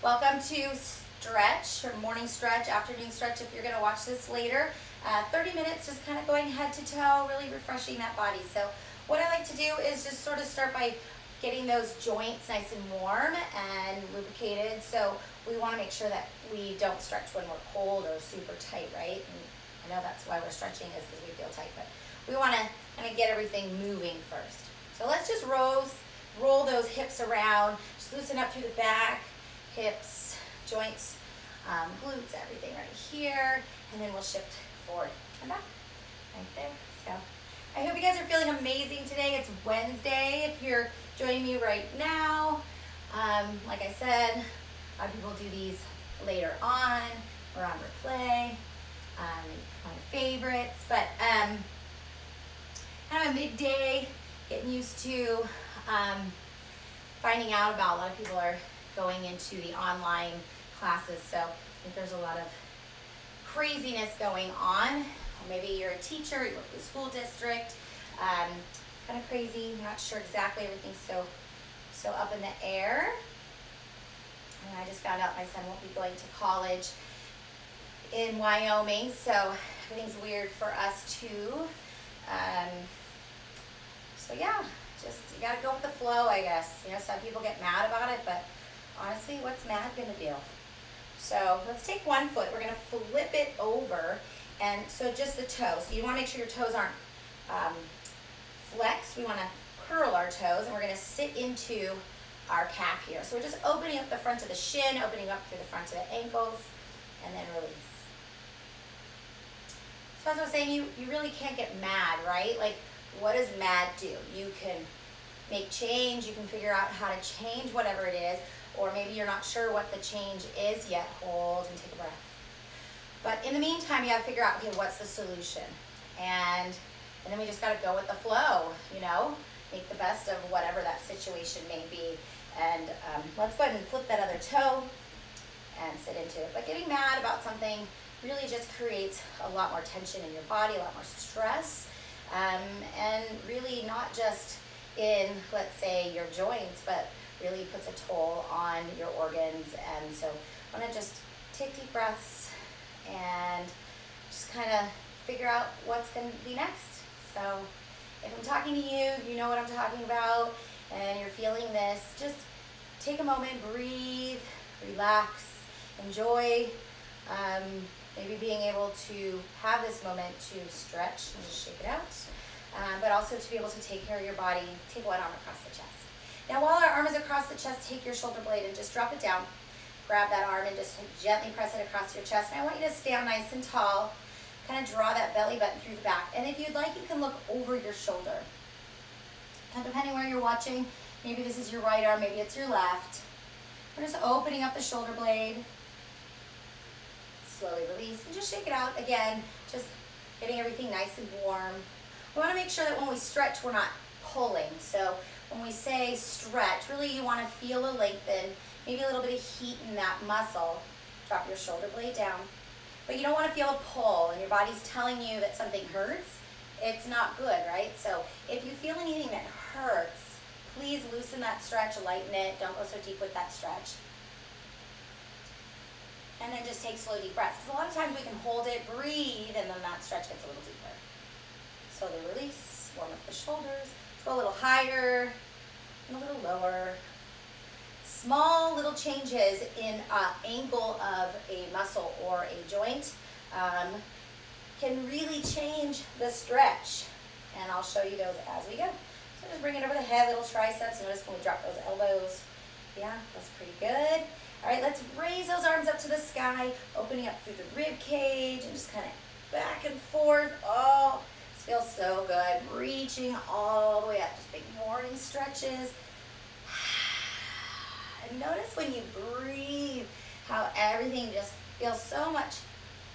Welcome to stretch, or morning stretch, afternoon stretch if you're gonna watch this later. 30 minutes just kind of going head to toe, really refreshing that body. So what I like to do is just sort of start by getting those joints nice and warm and lubricated. So we wanna make sure that we don't stretch when we're cold or super tight, right? And I know that's why we're stretching is because we feel tight, but we wanna kind of get everything moving first. So let's just roll those hips around, just loosen up through the back, hips, joints, glutes, everything right here, and then we'll shift forward and back, right there. So I hope you guys are feeling amazing today. It's Wednesday if you're joining me right now. Like I said, a lot of people do these later on or on replay, my favorites, but kind of a midday, getting used to finding out about. A lot of people are going into the online classes, so I think there's a lot of craziness going on. Or maybe you're a teacher, you work for the school district, kind of crazy. I'm not sure exactly, everything's so up in the air. And I just found out my son won't be going to college in Wyoming, so everything's weird for us too. So yeah, just you gotta go with the flow, I guess. You know, some people get mad about it, but honestly, what's mad gonna do? So let's take one foot. We're gonna flip it over, and so just the toes. So you wanna make sure your toes aren't flexed. We wanna curl our toes, and we're gonna sit into our calf here. So we're just opening up the front of the shin, opening up through the front of the ankles, and then release. So as I was saying, you really can't get mad, right? Like, what does mad do? You can make change, you can figure out how to change whatever it is, or maybe you're not sure what the change is yet. Hold and take a breath. But in the meantime, you gotta figure out, okay, what's the solution? And then we just gotta go with the flow, you know? Make the best of whatever that situation may be. And let's go ahead and flip that other toe and sit into it. But getting mad about something really just creates a lot more tension in your body, a lot more stress, and really not just in, let's say, your joints, but really puts a toll on your organs. And so I want to just take deep breaths and just kind of figure out what's going to be next. So if I'm talking to you, you know what I'm talking about, and you're feeling this, just take a moment, breathe, relax, enjoy maybe being able to have this moment to stretch and just shake it out, but also to be able to take care of your body. Take one arm across the chest. Now while our arm is across the chest, take your shoulder blade and just drop it down. Grab that arm and just gently press it across your chest. And I want you to stand nice and tall. Kind of draw that belly button through the back. And if you'd like, you can look over your shoulder. Now depending where you're watching, maybe this is your right arm, maybe it's your left. We're just opening up the shoulder blade. Slowly release and just shake it out. Again, just getting everything nice and warm. We want to make sure that when we stretch, we're not pulling. So when we say stretch, really you want to feel a lengthen, maybe a little bit of heat in that muscle. Drop your shoulder blade down. But you don't want to feel a pull and your body's telling you that something hurts. It's not good, right? So if you feel anything that hurts, please loosen that stretch, lighten it. Don't go so deep with that stretch. And then just take slow, deep breaths. Because a lot of times we can hold it, breathe, and then that stretch gets a little deeper. Slowly release, warm up the shoulders. Let's go a little higher and a little lower. Small little changes in angle of a muscle or a joint can really change the stretch. And I'll show you those as we go. So just bring it over the head, little triceps. Notice when we drop those elbows. Yeah, that's pretty good. All right, let's raise those arms up to the sky, opening up through the rib cage and just kind of back and forth. Oh, this feels so good. Reaching all the way up, just big morning stretches. And notice when you breathe how everything just feels so much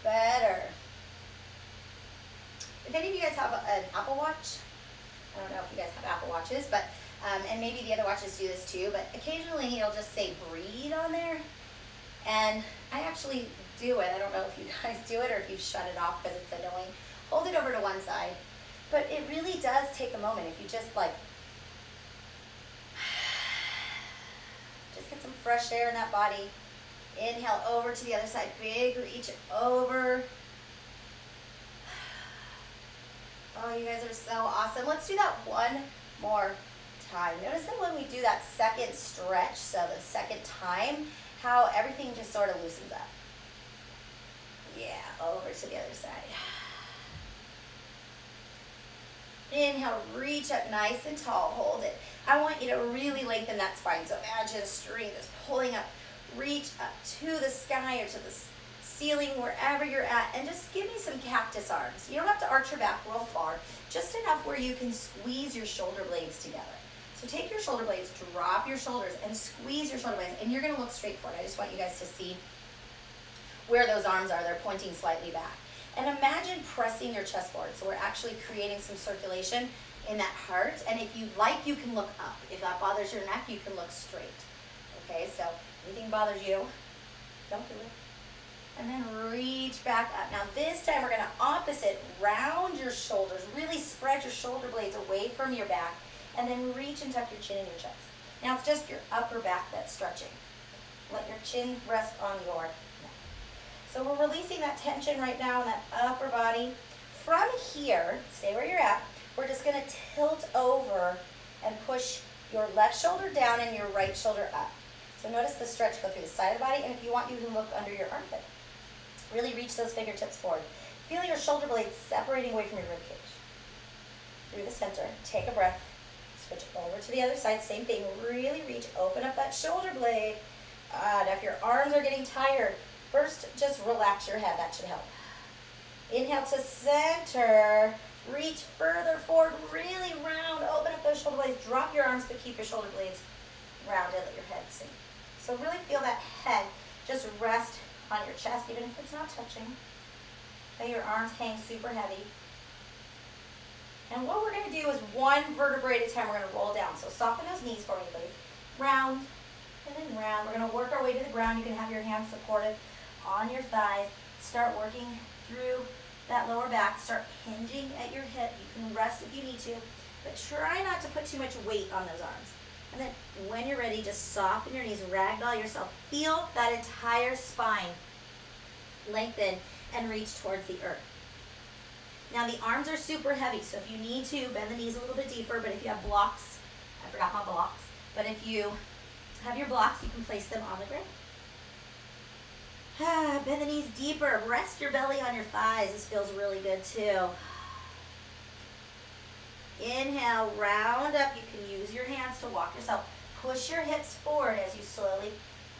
better. If any of you guys have an Apple Watch, I don't know if you guys have Apple Watches, but and maybe the other watches do this too, but occasionally it'll just say breathe on there. And I actually do it. I don't know if you guys do it or if you shut it off because it's annoying. Hold it over to one side. But it really does take a moment. If you just like Just get some fresh air in that body. Inhale over to the other side. Big reach over. Oh, you guys are so awesome. Let's do that one more time. Notice that when we do that second stretch, so the second time, how everything just sort of loosens up. Yeah, over to the other side. Inhale, reach up nice and tall, hold it. I want you to really lengthen that spine, so imagine a string that's pulling up. Reach up to the sky or to the ceiling, wherever you're at, and just give me some cactus arms. You don't have to arch your back real far, just enough where you can squeeze your shoulder blades together. So take your shoulder blades, drop your shoulders, and squeeze your shoulder blades, and you're gonna look straight forward. I just want you guys to see where those arms are. They're pointing slightly back. And imagine pressing your chest forward. So we're actually creating some circulation in that heart. And if you like, you can look up. If that bothers your neck, you can look straight. Okay, so anything bothers you, don't do it. And then reach back up. Now this time we're gonna opposite, round your shoulders, really spread your shoulder blades away from your back, and then reach and tuck your chin in your chest. Now it's just your upper back that's stretching. Let your chin rest on your neck. So we're releasing that tension right now in that upper body. From here, stay where you're at, we're just gonna tilt over and push your left shoulder down and your right shoulder up. So notice the stretch go through the side of the body, and if you want, you can look under your armpit. Really reach those fingertips forward. Feel your shoulder blades separating away from your rib cage. Through the center, take a breath. Switch over to the other side, same thing. Really reach, open up that shoulder blade. Now if your arms are getting tired, first just relax your head, that should help. Inhale to center. Reach further forward, really round. Open up those shoulder blades. Drop your arms, but keep your shoulder blades rounded. Let your head sink. So really feel that head just rest on your chest, even if it's not touching. Let your arms hang super heavy. And what we're going to do is one vertebrae at a time. We're going to roll down. So soften those knees for me, please. Round and then round. We're going to work our way to the ground. You can have your hands supported on your thighs. Start working through that lower back. Start hinging at your hip. You can rest if you need to, but try not to put too much weight on those arms. And then when you're ready, just soften your knees, ragdoll yourself. Feel that entire spine lengthen and reach towards the earth. Now the arms are super heavy, so if you need to, bend the knees a little bit deeper, but if you have blocks, I forgot my blocks, but if you have your blocks, you can place them on the ground. Bend the knees deeper, rest your belly on your thighs. This feels really good too. Inhale, round up. You can use your hands to walk yourself. Push your hips forward as you slowly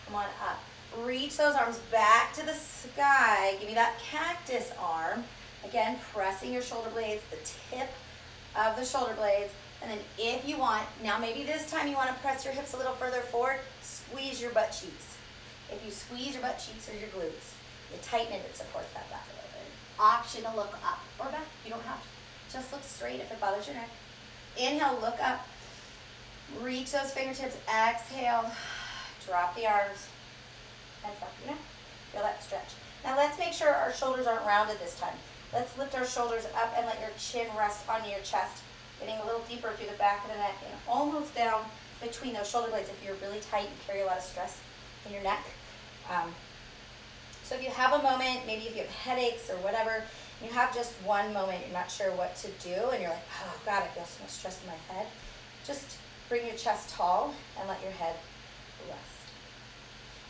come on up. Reach those arms back to the sky. Give me that cactus arm. Again, pressing your shoulder blades, the tip of the shoulder blades. And then if you want, now maybe this time you want to press your hips a little further forward, squeeze your butt cheeks. If you squeeze your butt cheeks or your glutes, you tighten it, it supports that back a little bit. Option to look up or back. You don't have to. Just look straight if it bothers your neck. Inhale, look up. Reach those fingertips. Exhale. Drop the arms. And drop your neck. Feel that stretch. Now let's make sure our shoulders aren't rounded this time. Let's lift our shoulders up and let your chin rest on your chest. Getting a little deeper through the back of the neck and almost down between those shoulder blades. If you're really tight, you carry a lot of stress in your neck. So if you have a moment, maybe if you have headaches or whatever, you have just one moment, you're not sure what to do, and you're like, oh God, I feel so much stress in my head. Just bring your chest tall and let your head rest.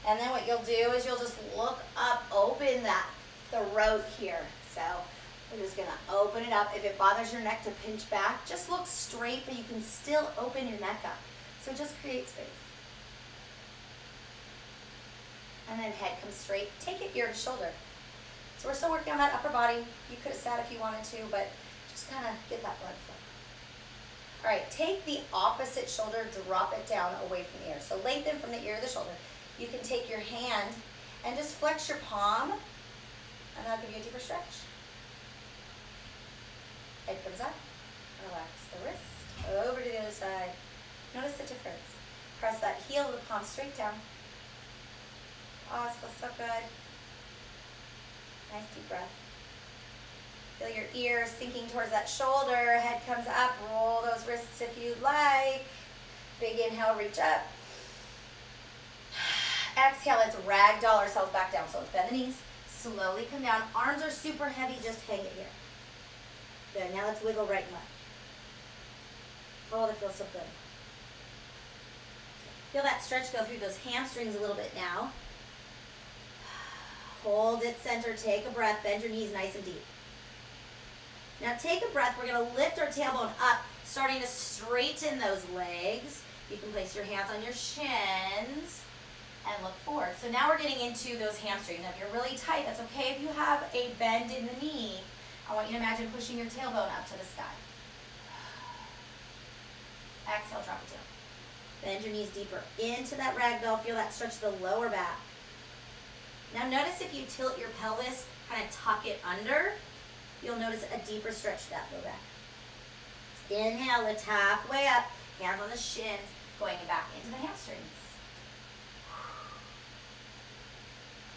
And then what you'll do is you'll just look up, open that throat here. So we're just gonna open it up. If it bothers your neck to pinch back, just look straight, but you can still open your neck up. So just create space. And then head comes straight. Take it ear to shoulder. So we're still working on that upper body. You could have sat if you wanted to, but just kind of get that blood flow. All right, take the opposite shoulder, drop it down away from the ear. So lengthen from the ear to the shoulder. You can take your hand and just flex your palm, and that'll give you a deeper stretch. Head comes up. Relax the wrist. Over to the other side. Notice the difference. Press that heel of the palm straight down. Oh, this feels so good. Nice deep breath. Feel your ear sinking towards that shoulder. Head comes up. Roll those wrists if you like. Big inhale, reach up. Exhale. exhale, let's ragdoll ourselves back down. So let's bend the knees, slowly come down. Arms are super heavy, just hang it here. Good, now let's wiggle right and left. Oh, that feels so good. Feel that stretch go through those hamstrings a little bit now. Hold it center, take a breath, bend your knees nice and deep. Now take a breath, we're gonna lift our tailbone up, starting to straighten those legs. You can place your hands on your shins and look forward. So now we're getting into those hamstrings. Now if you're really tight, that's okay if you have a bend in the knee. I want you to imagine pushing your tailbone up to the sky. Exhale, drop it down. Bend your knees deeper into that ragdoll. Feel that stretch the lower back. Now notice if you tilt your pelvis, kind of tuck it under, you'll notice a deeper stretch to that lower back. Inhale, lift halfway up, hands on the shins, going back into the hamstrings.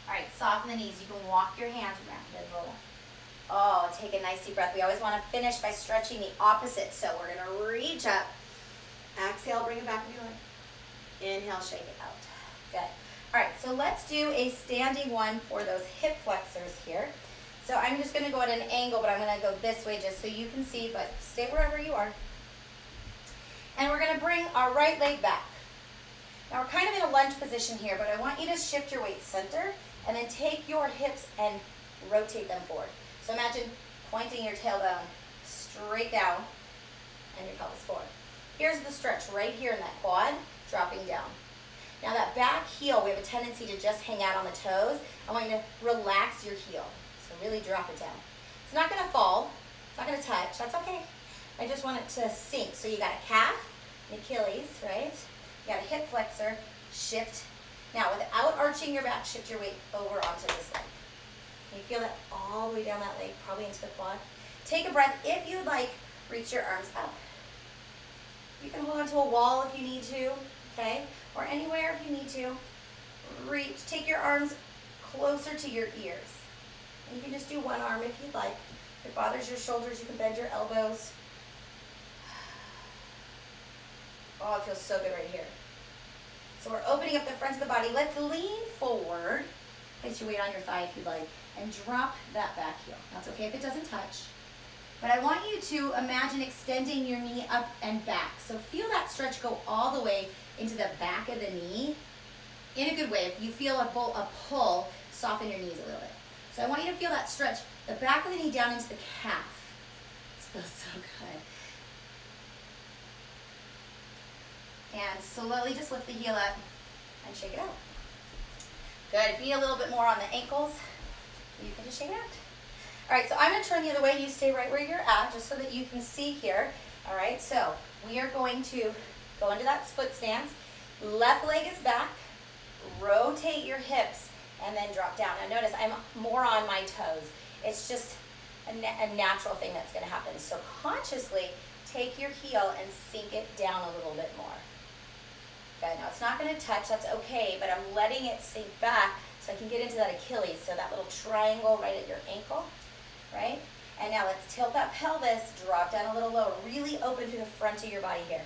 All right, soften the knees. You can walk your hands around and roll. Oh, take a nice deep breath. We always want to finish by stretching the opposite. So we're going to reach up. Exhale, bring it back if you want. Inhale, shake it out. Good. All right, so let's do a standing one for those hip flexors here. So I'm just going to go at an angle, but I'm going to go this way just so you can see, but stay wherever you are. And we're going to bring our right leg back. Now we're kind of in a lunge position here, but I want you to shift your weight center and then take your hips and rotate them forward. So imagine pointing your tailbone straight down and your pelvis forward. Here's the stretch right here in that quad, dropping down. Now that back heel, we have a tendency to just hang out on the toes. I want you to relax your heel. So really drop it down. It's not going to fall. It's not going to touch. That's okay. I just want it to sink. So you got a calf, an Achilles, right? You got a hip flexor, shift. Now without arching your back, shift your weight over onto this leg. Can you feel that all the way down that leg, probably into the quad? Take a breath. If you'd like, reach your arms up. You can hold onto a wall if you need to, okay? Or anywhere if you need to. Reach, take your arms closer to your ears. And you can just do one arm if you'd like. If it bothers your shoulders, you can bend your elbows. Oh, it feels so good right here. So we're opening up the front of the body. Let's lean forward. Place your weight on your thigh if you'd like. And drop that back heel. That's okay if it doesn't touch. But I want you to imagine extending your knee up and back. So feel that stretch go all the way into the back of the knee in a good way. If you feel a pull, soften your knees a little bit. So I want you to feel that stretch, the back of the knee down into the calf. This feels so good. And slowly just lift the heel up and shake it out. Good. If you need a little bit more on the ankles, you can just shake it out. All right, so I'm going to turn the other way. You stay right where you're at just so that you can see here. All right, so we are going to go into that split stance. Left leg is back. Rotate your hips and then drop down. Now notice I'm more on my toes. It's just a natural thing that's going to happen. So consciously take your heel and sink it down a little bit more. Okay, now it's not going to touch. That's okay, but I'm letting it sink back so I can get into that Achilles, so that little triangle right at your ankle. Right? And now let's tilt that pelvis, drop down a little lower, really open through the front of your body here.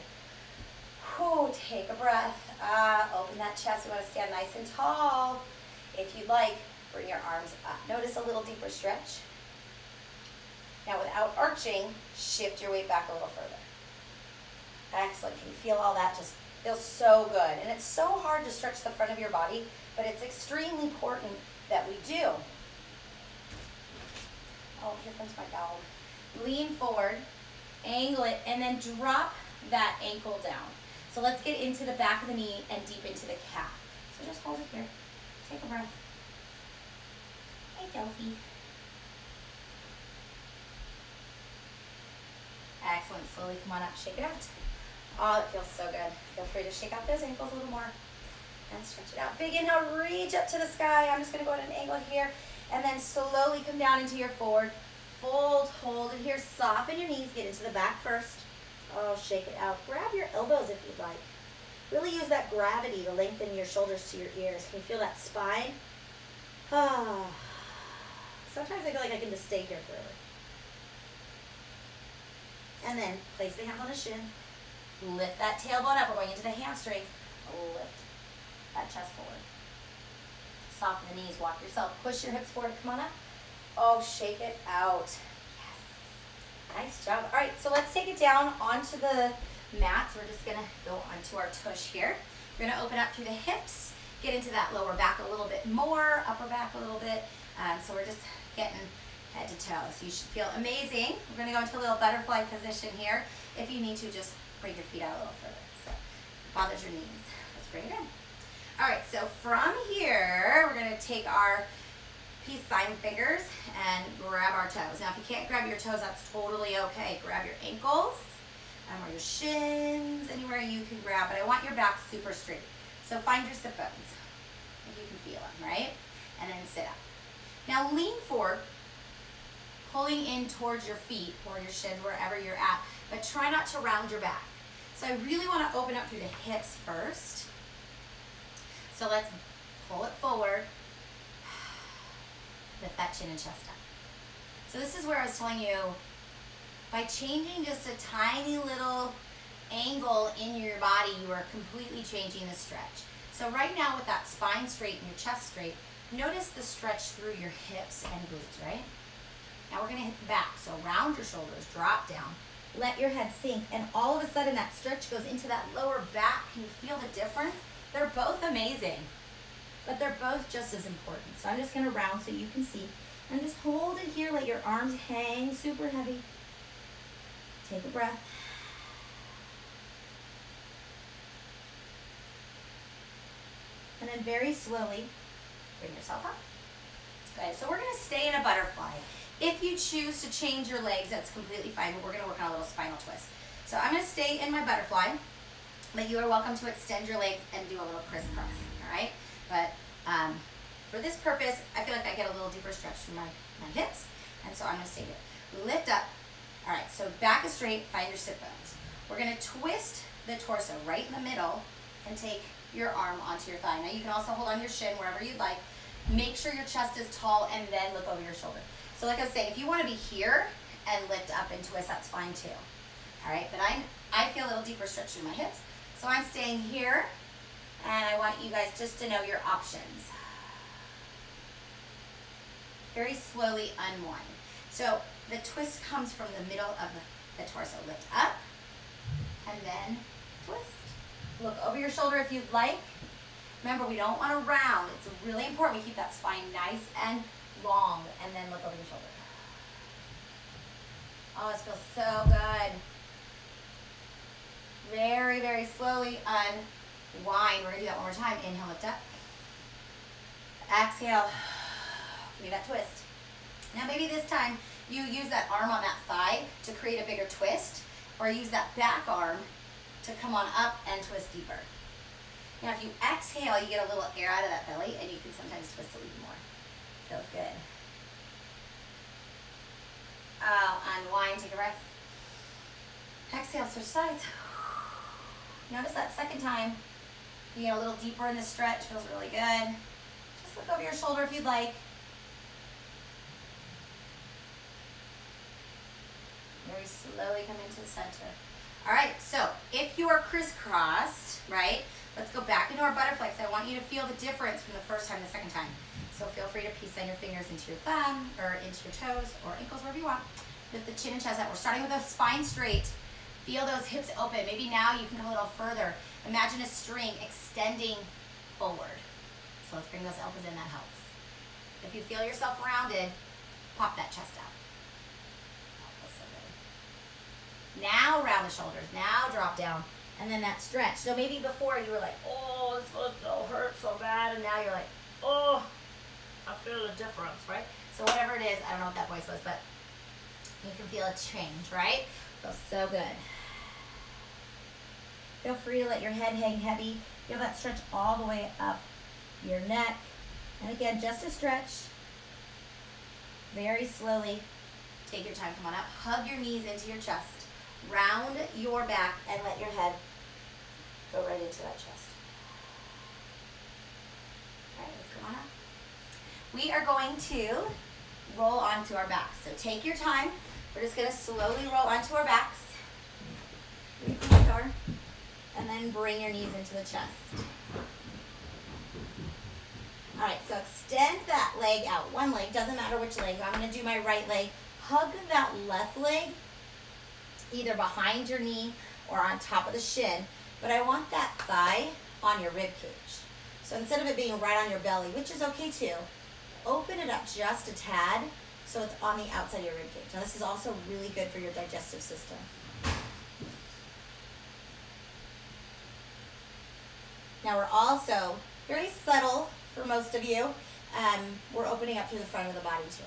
Whew, take a breath. Open that chest. You want to stand nice and tall. If you'd like, bring your arms up. Notice a little deeper stretch. Now without arching, shift your weight back a little further. Excellent. Can you feel all that? Just feels so good. And it's so hard to stretch the front of your body, but it's extremely important that we do. Oh, here comes my dog. Lean forward, angle it, and then drop that ankle down. So let's get into the back of the knee and deep into the calf. So just hold it here. Take a breath. Hey, Delphi. Excellent. Slowly come on up. Shake it out. Oh, it feels so good. Feel free to shake out those ankles a little more and stretch it out. Big inhale, reach up to the sky. I'm just going to go at an angle here. And then slowly come down into your forward fold, hold it here, soften your knees, get into the back first. Oh, shake it out. Grab your elbows if you'd like. Really use that gravity to lengthen your shoulders to your ears. Can you feel that spine? Ah. Sometimes I feel like I can just stay here forever. And then place the hands on the shin. Lift that tailbone up. We're going into the hamstring. Lift that chest forward. Soften the knees, walk yourself. Push your hips forward, come on up. Oh, shake it out. Yes. Nice job. All right, so let's take it down onto the mat. So we're just gonna go onto our tush here. We're gonna open up through the hips, get into that lower back a little bit more, upper back a little bit. So we're just getting head to toe. So you should feel amazing. We're gonna go into a little butterfly position here. If you need to, just bring your feet out a little further. So it bothers your knees. Let's bring it in. All right, so from here, we're gonna take our peace sign fingers and grab our toes. Now, if you can't grab your toes, that's totally okay. Grab your ankles or your shins, anywhere you can grab, but I want your back super straight. So find your sit bones, if you can feel them, right? And then sit up. Now lean forward, pulling in towards your feet or your shins, wherever you're at, but try not to round your back. So I really want to open up through the hips first. So let's pull it forward, lift that chin and chest up. So this is where I was telling you, by changing just a tiny little angle in your body, you are completely changing the stretch. So right now with that spine straight and your chest straight, notice the stretch through your hips and glutes, right? Now we're gonna hit the back. So round your shoulders, drop down, let your head sink, and all of a sudden that stretch goes into that lower back. Can you feel the difference? They're both amazing, but they're both just as important. So I'm just gonna round so you can see. And just hold it here, let your arms hang super heavy. Take a breath. And then very slowly, bring yourself up. Good, so we're gonna stay in a butterfly. If you choose to change your legs, that's completely fine, but we're gonna work on a little spinal twist. So I'm gonna stay in my butterfly, but you are welcome to extend your legs and do a little crisscross, all right? But for this purpose, I feel like I get a little deeper stretch through my hips, and so I'm gonna stay here. Lift up. All right, so back is straight, find your sit bones. We're gonna twist the torso right in the middle and take your arm onto your thigh. Now you can also hold on your shin wherever you'd like. Make sure your chest is tall and then look over your shoulder. So like I was saying, if you wanna be here and lift up and twist, that's fine too. All right, but I feel a little deeper stretch through my hips. So I'm staying here, and I want you guys just to know your options. Very slowly unwind. So the twist comes from the middle of the torso. Lift up, and then twist. Look over your shoulder if you'd like. Remember, we don't want to round. It's really important we keep that spine nice and long, and then look over your shoulder. Oh, this feels so good. Very, very slowly unwind. We're gonna do that one more time. Inhale, lift up. Exhale. Give me that twist. Now maybe this time you use that arm on that thigh to create a bigger twist, or use that back arm to come on up and twist deeper. Now if you exhale, you get a little air out of that belly, and you can sometimes twist a little more. Feels good. Unwind, take a breath. Exhale, switch sides. Notice that second time, you get a little deeper in the stretch, feels really good. Just look over your shoulder if you'd like. Very slowly come into the center. All right, so if you are crisscrossed, right, let's go back into our butterfly, because I want you to feel the difference from the first time to the second time. So feel free to peace sign your fingers into your thumb or into your toes or ankles, wherever you want. Lift the chin and chest out. We're starting with a spine straight. Feel those hips open. Maybe now you can go a little further. Imagine a string extending forward. So let's bring those elbows in, that helps. If you feel yourself rounded, pop that chest out. That feels so good. Now round the shoulders, now drop down, and then that stretch. So maybe before you were like, oh, this foot hurts so bad, and now you're like, oh, I feel the difference, right? So whatever it is, I don't know what that voice was, but you can feel a change, right? Feels so good. Feel free to let your head hang heavy. Feel that stretch all the way up your neck. And again, just a stretch. Very slowly. Take your time, come on up. Hug your knees into your chest. Round your back and let your head go right into that chest. All right, let's come on up. We are going to roll onto our backs. So take your time. We're just gonna slowly roll onto our backs. And then bring your knees into the chest. All right, so extend that leg out. One leg, doesn't matter which leg. I'm gonna do my right leg. Hug that left leg either behind your knee or on top of the shin, but I want that thigh on your rib cage. So instead of it being right on your belly, which is okay too, open it up just a tad so it's on the outside of your rib cage. Now this is also really good for your digestive system. Now we're also very subtle for most of you. We're opening up through the front of the body too.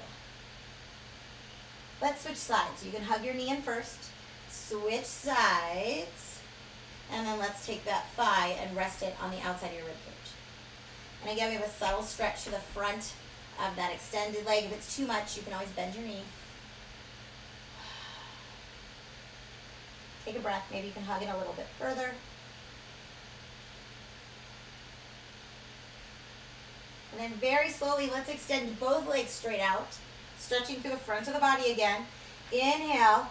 Let's switch sides. You can hug your knee in first, switch sides, and then let's take that thigh and rest it on the outside of your rib cage. And again, we have a subtle stretch to the front of that extended leg. If it's too much, you can always bend your knee. Take a breath. Maybe you can hug it a little bit further. And then very slowly, let's extend both legs straight out, stretching through the front of the body again. Inhale,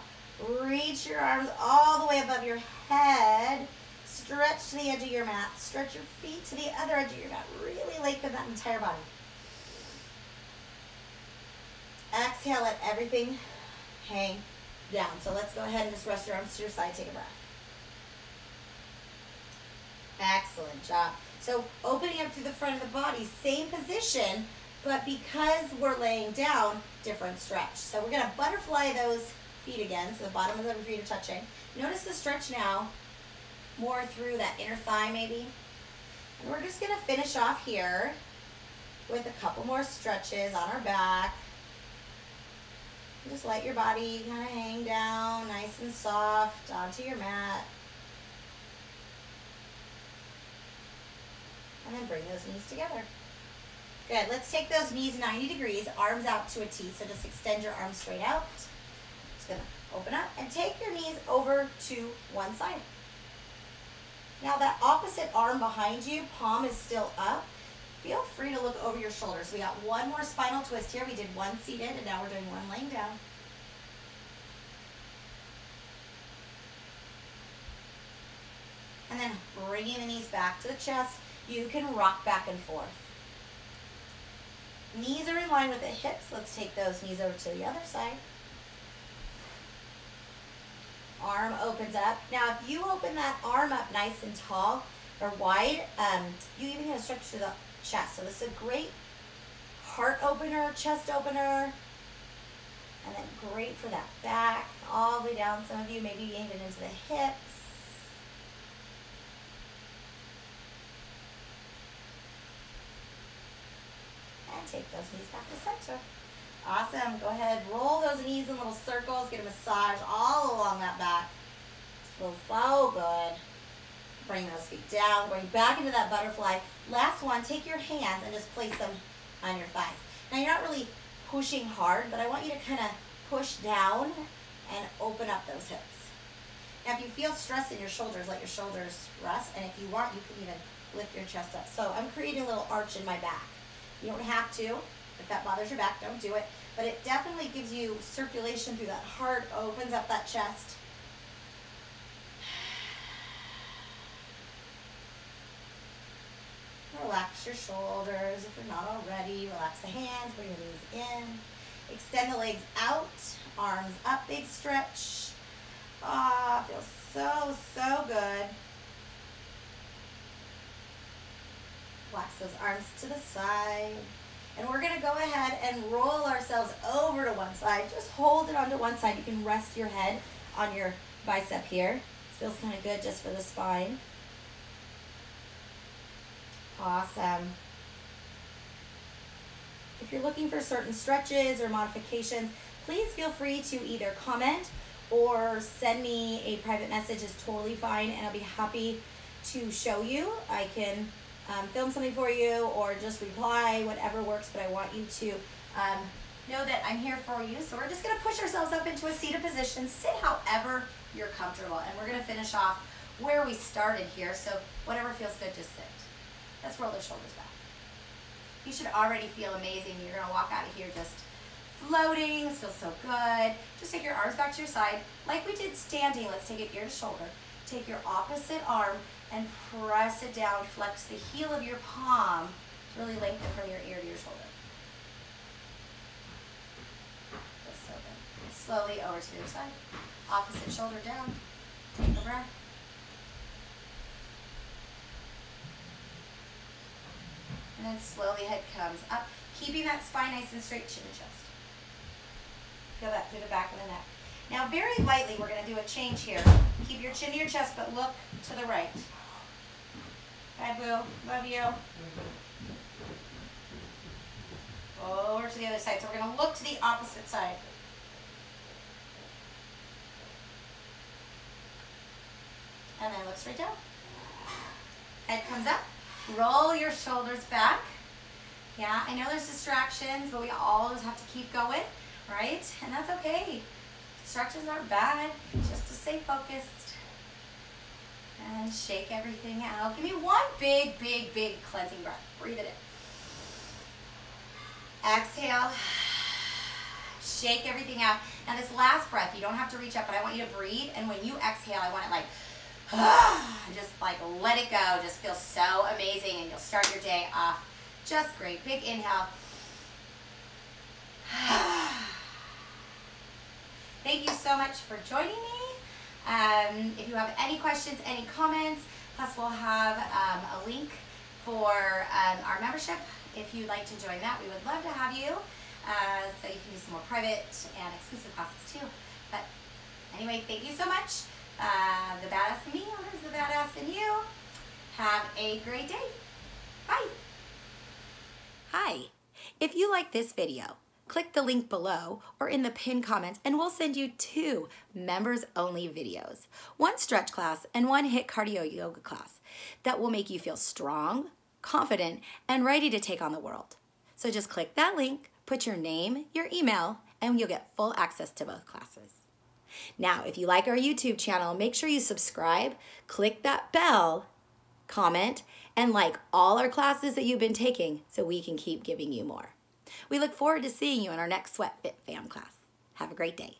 reach your arms all the way above your head. Stretch to the edge of your mat. Stretch your feet to the other edge of your mat. Really lengthen that entire body. Exhale, let everything hang down. So let's go ahead and just rest your arms to your side. Take a breath. Excellent job. So opening up through the front of the body, same position, but because we're laying down, different stretch. So we're gonna butterfly those feet again, so the bottom of the feet are touching. Notice the stretch now, more through that inner thigh maybe. And we're just gonna finish off here with a couple more stretches on our back. Just let your body kind of hang down, nice and soft, onto your mat. And then bring those knees together. Good, let's take those knees 90 degrees, arms out to a T. So just extend your arms straight out. Just gonna open up and take your knees over to one side. Now that opposite arm behind you, palm is still up. Feel free to look over your shoulders. We got one more spinal twist here. We did one seated and now we're doing one laying down. And then bringing the knees back to the chest. You can rock back and forth. Knees are in line with the hips. Let's take those knees over to the other side. Arm opens up. Now, if you open that arm up nice and tall or wide, you even gonna stretch to the chest. So this is a great heart opener, chest opener, and then great for that back, all the way down. Some of you maybe even into the hips. Take those knees back to center. Awesome. Go ahead, roll those knees in little circles. Get a massage all along that back. Feels so good. Bring those feet down. Going back into that butterfly. Last one, take your hands and just place them on your thighs. Now you're not really pushing hard, but I want you to kind of push down and open up those hips. Now if you feel stress in your shoulders, let your shoulders rest. And if you want, you can even lift your chest up. So I'm creating a little arch in my back. You don't have to. If that bothers your back, don't do it. But it definitely gives you circulation through that heart, opens up that chest. Relax your shoulders if you're not already. Relax the hands, bring the knees in. Extend the legs out, arms up, big stretch. Ah, feels so, so good. Relax those arms to the side. And we're gonna go ahead and roll ourselves over to one side. Just hold it onto one side. You can rest your head on your bicep here. This feels kind of good just for the spine. Awesome. If you're looking for certain stretches or modifications, please feel free to either comment or send me a private message. It's totally fine, and I'll be happy to show you. I can film something for you or just reply, whatever works, but I want you to know that I'm here for you. So we're just gonna push ourselves up into a seated position. Sit however you're comfortable, and we're gonna finish off where we started here. So whatever feels good, just sit. Let's roll the shoulders back. You should already feel amazing. You're gonna walk out of here just floating. This feels so good. Just take your arms back to your side. Like we did standing, let's take it ear to shoulder. Take your opposite arm and press it down. Flex the heel of your palm Really lengthen from your ear to your shoulder. Feels so good. Slowly over to the other side. Opposite shoulder down. Take a breath. And then slowly head comes up, keeping that spine nice and straight, chin and chest. Feel that through the back of the neck. Now very lightly, we're going to do a change here. Keep your chin to your chest, but look to the right. Bye, boo. Love you. Over to the other side. So we're going to look to the opposite side. And then look straight down. Head comes up. Roll your shoulders back. Yeah, I know there's distractions, but we always have to keep going, right? And that's okay. Distractions aren't bad, just to stay focused. And shake everything out. Give me one big, big, big cleansing breath. Breathe it in. Exhale. Shake everything out. Now this last breath, you don't have to reach up, but I want you to breathe. And when you exhale, I want it like, just like let it go. Just feels so amazing, and you'll start your day off just great. Big inhale. Thank you so much for joining me. If you have any questions, any comments, plus we'll have a link for our membership. If you'd like to join that, we would love to have you. So you can do some more private and exclusive classes too. But anyway, thank you so much. The badass in me honors the badass in you. Have a great day. Bye. Hi. If you like this video, click the link below or in the pinned comments and we'll send you 2 members-only videos. 1 stretch class and 1 HIIT cardio yoga class that will make you feel strong, confident, and ready to take on the world. So just click that link, put your name, your email, and you'll get full access to both classes. Now, if you like our YouTube channel, make sure you subscribe, click that bell, comment, and like all our classes that you've been taking so we can keep giving you more. We look forward to seeing you in our next Sweat Fit Fam class. Have a great day.